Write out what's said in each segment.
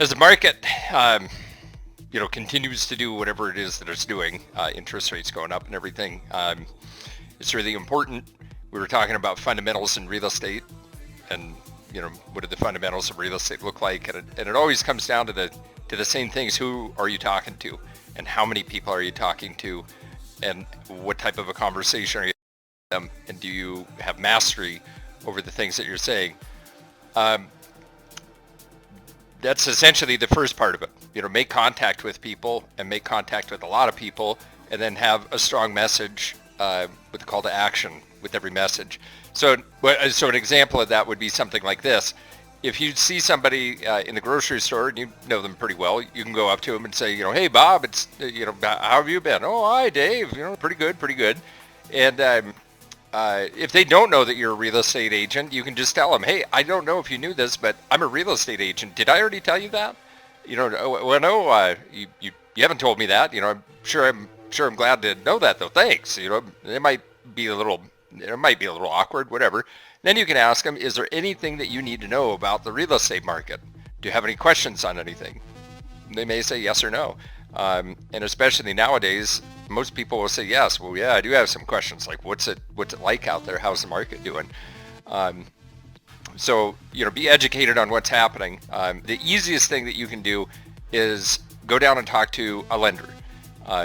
As the market, continues to do whatever it is that it's doing, interest rates going up and everything, it's really important. We were talking about fundamentals in real estate, and what do the fundamentals of real estate look like? And it always comes down to the same things. Who are you talking to, and how many people are you talking to, and what type of a conversation are you having with them, and do you have mastery over the things that you're saying? That's essentially the first part of it. Make contact with people, and make contact with a lot of people, and then have a strong message with a call to action with every message. So an example of that would be something like this. If you see somebody in the grocery store and you know them pretty well, you can go up to them and say, hey, Bob, it's, how have you been? Oh, hi, Dave. Pretty good. And if they don't know that you're a real estate agent, you can just tell them, hey, I don't know if you knew this, but I'm a real estate agent. Did I already tell you that? Well, no, you haven't told me that. I'm sure I'm glad to know that, though. Thanks. It might be a little awkward, whatever. Then you can ask them, is there anything that you need to know about the real estate market? Do you have any questions on anything? They may say yes or no. And especially nowadays, most people will say yes. Well, yeah, I do have some questions, like what's it like out there? How's the market doing? So be educated on what's happening. The easiest thing that you can do is go down and talk to a lender.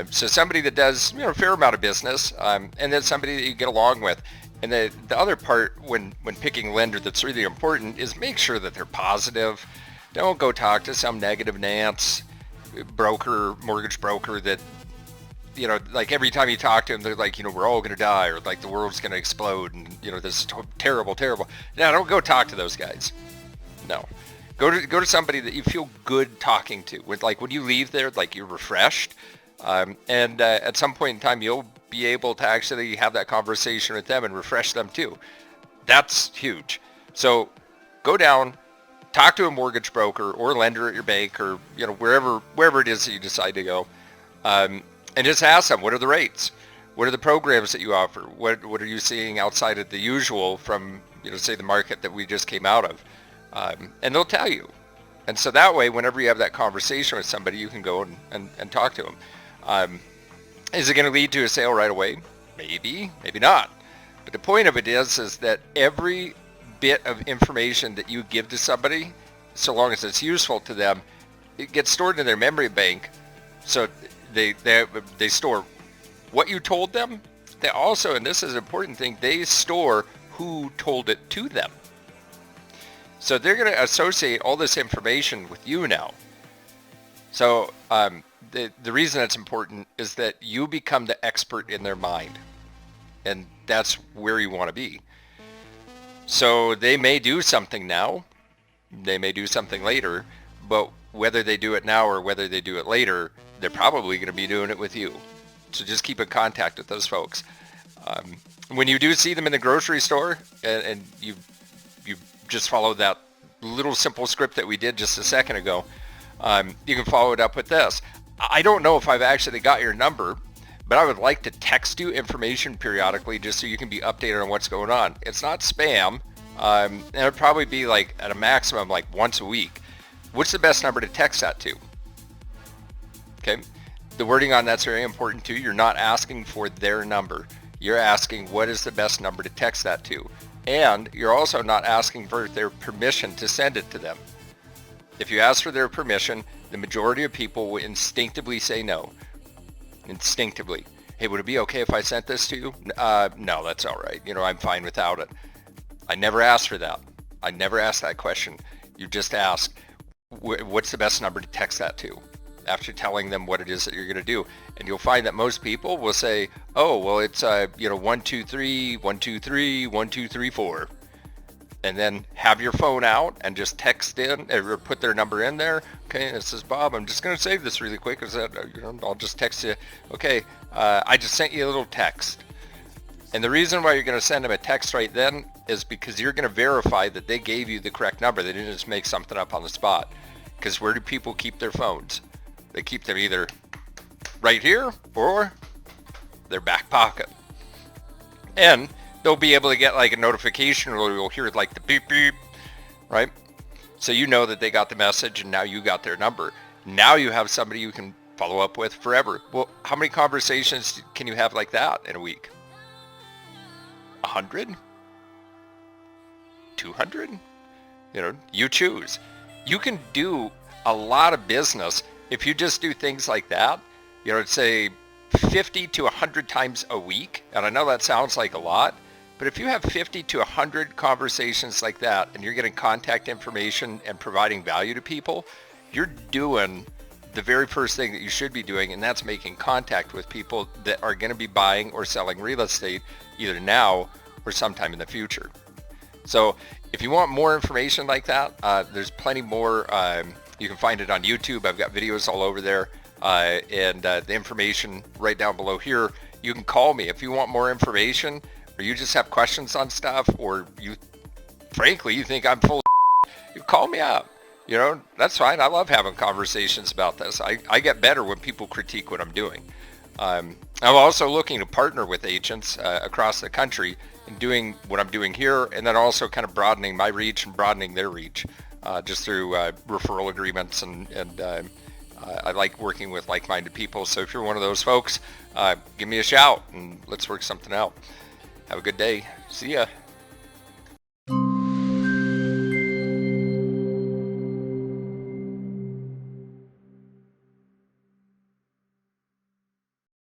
So somebody that does a fair amount of business, and then somebody that you get along with. And the other part when picking a lender that's really important is make sure that they're positive. Don't go talk to some negative Nance mortgage broker that, like every time you talk to them, they're like, we're all going to die, or like the world's going to explode, and this is terrible. Now, don't go talk to those guys. No. Go to somebody that you feel good talking to. When you leave there, like you're refreshed. And at some point in time, you'll be able to actually have that conversation with them and refresh them too. That's huge. So go down, talk to a mortgage broker or lender at your bank, or wherever it is that you decide to go, and just ask them, what are the rates? What are the programs that you offer? What are you seeing outside of the usual from say the market that we just came out of? And they'll tell you. And so that way, whenever you have that conversation with somebody, you can go and talk to them. Is it going to lead to a sale right away? Maybe not. But the point of it is that every bit of information that you give to somebody, so long as it's useful to them, it gets stored in their memory bank. So they store what you told them. They also, and this is an important thing, they store who told it to them. So they're going to associate all this information with you now. So the reason that's important is that you become the expert in their mind. And that's where you want to be. So they may do something now. They may do something later. But whether they do it now or whether they do it later, they're probably going to be doing it with you. So just keep in contact with those folks. When you do see them in the grocery store, and you just follow that little simple script that we did just a second ago, you can follow it up with this. I don't know if I've actually got your number, but I would like to text you information periodically just so you can be updated on what's going on. It's not spam, and it would probably be like at a maximum like once a week. What's the best number to text that to? Okay, the wording on that's very important too. You're not asking for their number. You're asking what is the best number to text that to. And you're also not asking for their permission to send it to them. If you ask for their permission, the majority of people will instinctively say no. Instinctively. Hey, would it be okay if I sent this to you? No, that's all right. I'm fine without it. I never asked for that. I never asked that question. You just ask, what's the best number to text that to? After telling them what it is that you're going to do. And you'll find that most people will say, oh, well, it's, 123, 123, 1234. And then have your phone out and just text in or put their number in there. Okay, this is Bob. I'm just going to save this really quick. I'll just text you. Okay, I just sent you a little text. And the reason why you're going to send them a text right then is because you're going to verify that they gave you the correct number. They didn't just make something up on the spot. Because where do people keep their phones? They keep them either right here or their back pocket. And they'll be able to get like a notification, or you'll hear like the beep beep, right? So you know that they got the message and now you got their number. Now you have somebody you can follow up with forever. Well, how many conversations can you have like that in a week? 100? 200? You know, you choose. You can do a lot of business if you just do things like that, you know, say 50 to 100 times a week. And I know that sounds like a lot, but if you have 50 to 100 conversations like that and you're getting contact information and providing value to people, you're doing the very first thing that you should be doing, and that's making contact with people that are going to be buying or selling real estate either now or sometime in the future. So if you want more information like that, there's plenty more. You can find it on YouTube. I've got videos all over there, and the information right down below here. You can call me if you want more information, or you just have questions on stuff, or you, frankly, you think I'm full of you call me up. You know, that's fine. I love having conversations about this. I get better when people critique what I'm doing. I'm also looking to partner with agents across the country in doing what I'm doing here, and then also kind of broadening my reach and broadening their reach just through referral agreements. And I like working with like-minded people. So if you're one of those folks, give me a shout and let's work something out. Have a good day. See ya.